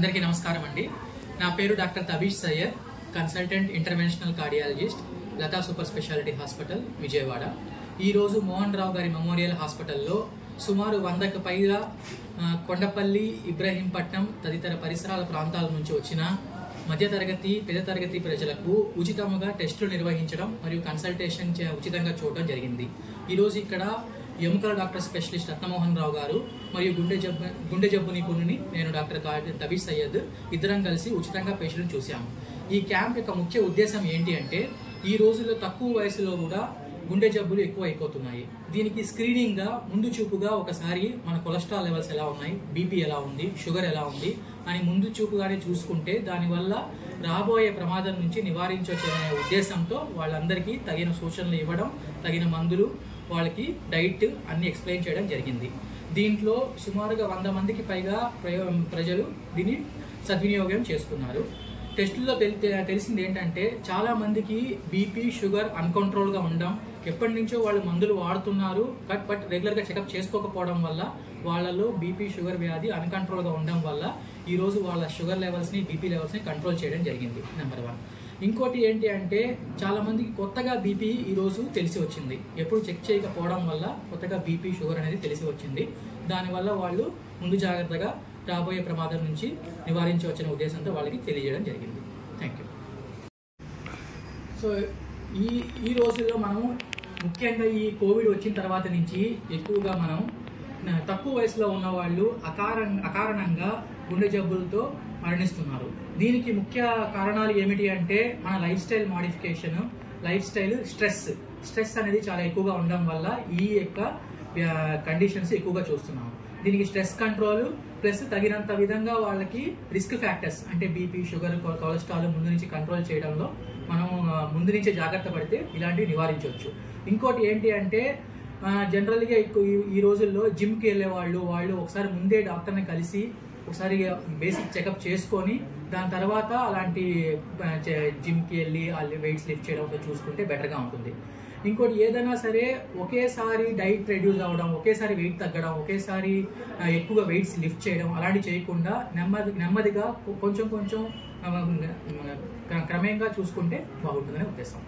అందరికీ నమస్కారం అండి. నా పేరు doctor Tabish Syed, consultant interventional cardiologist, Latha super speciality hospital, Vijayawada. ఈరోజు మోహన్ రావు గారి మెమోరియల్ హాస్పిటల్లో సుమారు 100కు పైగా కొండపల్లి, ఇబ్రహీంపట్నం తదితర పరిసరాల ప్రాంతాల నుంచి వచ్చిన మధ్యతరగతి, పెద్ద తరగతి ప్రజలకు ఉచితంగా టెస్టులు నిర్వహించడం మరియు కన్సల్టేషన్ ఉచితంగా చూడడం జరిగింది. ఈరోజు ఇక్కడ ఎముకల డాక్టర్ స్పెషలిస్ట్ రత్నమోహన్ రావు గారు మరియు గుండె జబ్బు నిపుణుని నేను డాక్టర్ తబీష్ సయ్యద్ ఇద్దరం కలిసి ఉచితంగా పేషెంట్లను చూసాము. ఈ క్యాంప్ యొక్క ముఖ్య ఉద్దేశం ఏంటి అంటే, ఈ రోజుల్లో తక్కువ వయసులో కూడా గుండె జబ్బులు ఎక్కువ అయిపోతున్నాయి. దీనికి స్క్రీనింగ్గా ముందు చూపుగా ఒకసారి మన కొలెస్ట్రాల్ లెవెల్స్ ఎలా ఉన్నాయి, బీపీ ఎలా ఉంది, షుగర్ ఎలా ఉంది అని ముందు చూపుగానే చూసుకుంటే దానివల్ల రాబోయే ప్రమాదం నుంచి నివారించవచ్చనే ఉద్దేశంతో వాళ్ళందరికీ తగిన సూచనలు ఇవ్వడం, తగిన మందులు, వాళ్ళకి డైట్ అన్ని ఎక్స్ప్లెయిన్ చేయడం జరిగింది. దీంట్లో సుమారుగా 100 మందికి పైగా ప్రజలు దీన్ని సద్వినియోగం చేసుకున్నారు. టెస్టుల్లో తెలిసింది ఏంటంటే, చాలా మందికి బీపీ, షుగర్ అన్కంట్రోల్గా ఉండడం, ఎప్పటి నుంచో వాళ్ళు మందులు వాడుతున్నారు బట్ రెగ్యులర్గా చెకప్ చేసుకోకపోవడం వల్ల వాళ్ళలో బీపీ, షుగర్ వ్యాధి అన్కంట్రోల్గా ఉండడం వల్ల ఈరోజు వాళ్ళ షుగర్ లెవెల్స్ని, బీపీ లెవెల్స్ని కంట్రోల్ చేయడం జరిగింది. నెంబర్ 1. ఇంకోటి ఏంటి అంటే, చాలా మందికి కొత్తగా బీపీ ఈరోజు తెలిసి వచ్చింది. ఎప్పుడు చెక్ చేయకపోవడం వల్ల కొత్తగా బీపీ, షుగర్ అనేది తెలిసి వచ్చింది. దానివల్ల వాళ్ళు ముందు జాగ్రత్తగా రాబోయే ప్రమాదం నుంచి నివారించవచ్చనే ఉద్దేశంతో వాళ్ళకి తెలియజేయడం జరిగింది. Thank you. సో ఈ రోజుల్లో మనం ముఖ్యంగా ఈ కోవిడ్ వచ్చిన తర్వాత నుంచి ఎక్కువగా మనం తక్కువ వయసులో ఉన్న వాళ్ళు అకారణంగా గుండె జబ్బులతో మరణిస్తున్నారు. దీనికి ముఖ్య కారణాలు ఏమిటి అంటే, మన life style modification, life style stress అనేది చాలా ఎక్కువగా ఉండడం వల్ల ఈ యొక్క కండిషన్స్ ఎక్కువగా చూస్తున్నాము. దీనికి స్ట్రెస్ కంట్రోల్ ప్లస్ తగినంత విధంగా వాళ్ళకి రిస్క్ ఫ్యాక్టర్స్ అంటే బీపీ, షుగర్, కొలెస్ట్రాల్ ముందు నుంచి కంట్రోల్ చేయడంలో మనం ముందు నుంచే జాగ్రత్త పడితే ఇలాంటివి నివారించవచ్చు. ఇంకోటి ఏంటి అంటే, జనరల్గా ఈ రోజుల్లో జిమ్కి వెళ్ళే వాళ్ళు ఒకసారి ముందే డాక్టర్ని కలిసి ఒకసారి బేసిక్ చెకప్ చేసుకొని దాని తర్వాత అలాంటి జిమ్కి వెళ్ళి వెయిట్స్ లిఫ్ట్ చేయడం చూసుకుంటే బెటర్గా ఉంటుంది. ఇంకోటి ఏదైనా సరే ఒకేసారి డైట్ రెడ్యూస్ అవ్వడం, ఒకేసారి వెయిట్ తగ్గడం, ఒకేసారి ఎక్కువగా వెయిట్స్ లిఫ్ట్ చేయడం అలాంటివి చేయకుండా నెమ్మదిగా కొంచెం క్రమేణంగా చూసుకుంటే బాగుంటుందనే ఉద్దేశం.